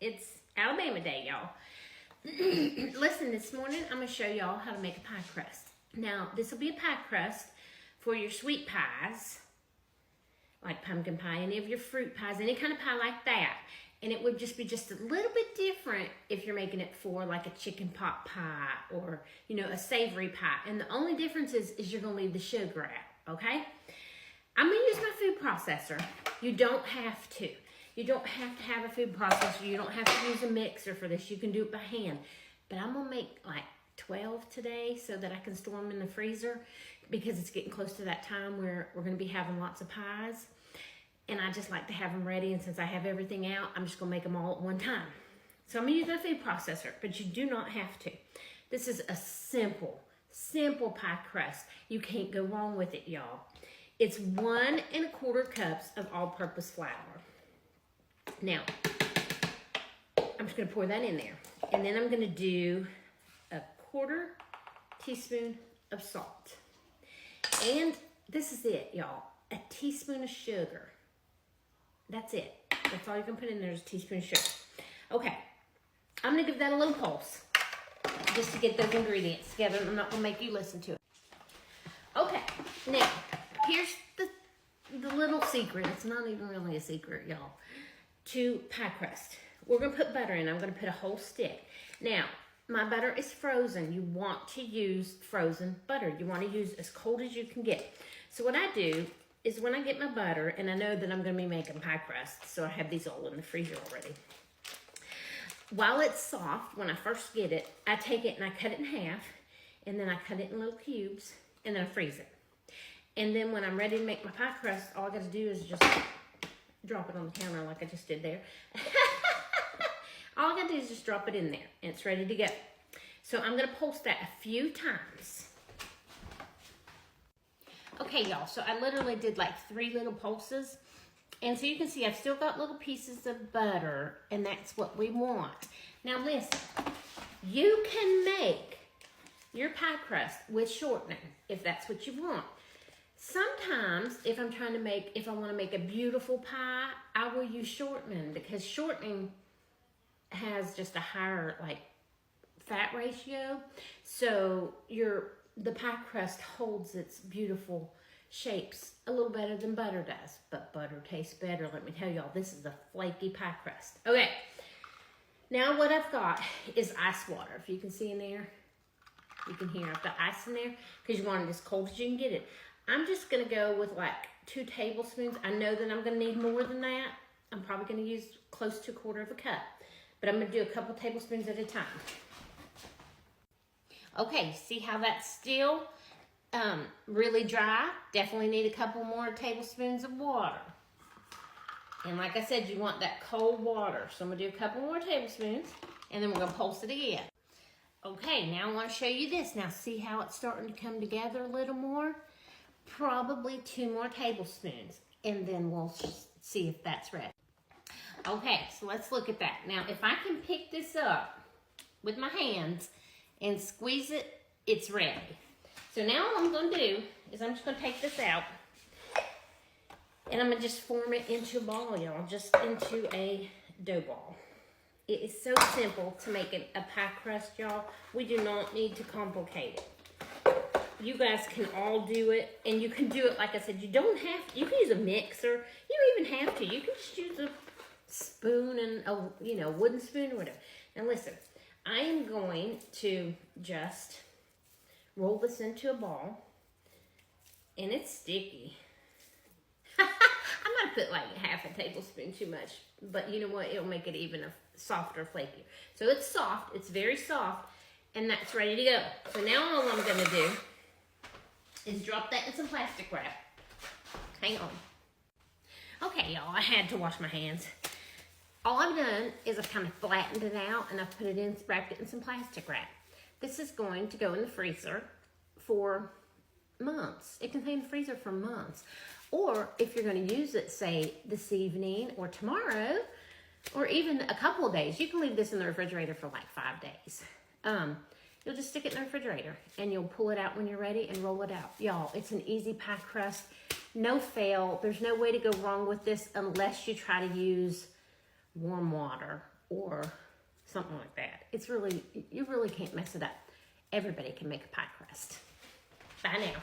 It's Alabama Day, y'all. Listen, this morning I'm going to show y'all how to make a pie crust. Now, this will be a pie crust for your sweet pies, like pumpkin pie, any of your fruit pies, any kind of pie like that. And it would just be just a little bit different if you're making it for like a chicken pot pie or, you know, a savory pie. And the only difference is you're going to leave the sugar out, okay? I'm going to use my food processor. You don't have to. You don't have to have a food processor. You don't have to use a mixer for this. You can do it by hand. But I'm going to make like 12 today so that I can store them in the freezer because it's getting close to that time where we're going to be having lots of pies. And I just like to have them ready, and since I have everything out, I'm just going to make them all at one time. So I'm going to use my food processor, but you do not have to. This is a simple pie crust. You can't go wrong with it, y'all. It's 1 1/4 cups of all-purpose flour. Now, I'm just going to pour that in there. And then I'm going to do a 1/4 teaspoon of salt. And this is it, y'all. A teaspoon of sugar. That's it. That's all you can put in there is a teaspoon of sugar. Okay, I'm going to give that a little pulse just to get those ingredients together. I'm not going to make you listen to it. Okay, now, here's the little secret. It's not even really a secret, y'all, to pie crust. We're going to put butter in. I'm going to put a whole stick. Now, my butter is frozen. You want to use frozen butter. You want to use as cold as you can get. So what I do is when I get my butter, and I know that I'm going to be making pie crust, so I have these all in the freezer already. While it's soft, when I first get it, I take it and I cut it in half, and then I cut it in little cubes, and then I freeze it. And then when I'm ready to make my pie crust, all I got to do is just drop it on the counter like I just did there. All I got to do is just drop it in there, and it's ready to go. So I'm going to pulse that a few times. Okay, y'all, so I literally did like 3 little pulses. And so you can see I've still got little pieces of butter, and that's what we want. Now listen, you can make your pie crust with shortening if that's what you want. Sometimes if I want to make a beautiful pie, I will use shortening because shortening has just a higher like fat ratio. So the pie crust holds its beautiful shapes a little better than butter does. But butter tastes better, let me tell y'all. This is a flaky pie crust. Okay, now what I've got is ice water. If you can see in there, you can hear I've got ice in there because you want it as cold as you can get it. I'm just going to go with like 2 tablespoons. I know that I'm going to need more than that. I'm probably going to use close to 1/4 cup. But I'm going to do a couple tablespoons at a time. Okay, see how that's still really dry? Definitely need a couple more tablespoons of water. And like I said, you want that cold water. So I'm going to do a couple more tablespoons, and then we're going to pulse it again. Okay, now I want to show you this. Now see how it's starting to come together a little more? Probably 2 more tablespoons, and then we'll see if that's ready. Okay, so let's look at that. Now, if I can pick this up with my hands and squeeze it, it's ready. So now what I'm going to do is I'm just going to take this out, and I'm going to just form it into a ball, y'all, just into a dough ball. It is so simple to make a pie crust, y'all. We do not need to complicate it. You guys can all do it, and you can do it, like I said, you don't have to. You can use a mixer. You don't even have to. You can just use a spoon and a wooden spoon or whatever. Now listen, I am going to just roll this into a ball, and it's sticky. I'm gonna put like 1/2 tablespoon too much, but you know what? It'll make it even softer, flakier. So it's soft. It's very soft, and that's ready to go. So now all I'm gonna do is drop that in some plastic wrap. Hang on. Okay, y'all, I had to wash my hands. All I've done is I've kind of flattened it out, and I've put it in, wrapped it in some plastic wrap. This is going to go in the freezer for months. It can stay in the freezer for months. Or if you're going to use it, say, this evening or tomorrow, or even a couple of days, you can leave this in the refrigerator for like 5 days. You'll just stick it in the refrigerator, and you'll pull it out when you're ready and roll it out. Y'all, it's an easy pie crust. No fail. There's no way to go wrong with this unless you try to use warm water or something like that. It's really, you really can't mess it up. Everybody can make a pie crust. Bye now.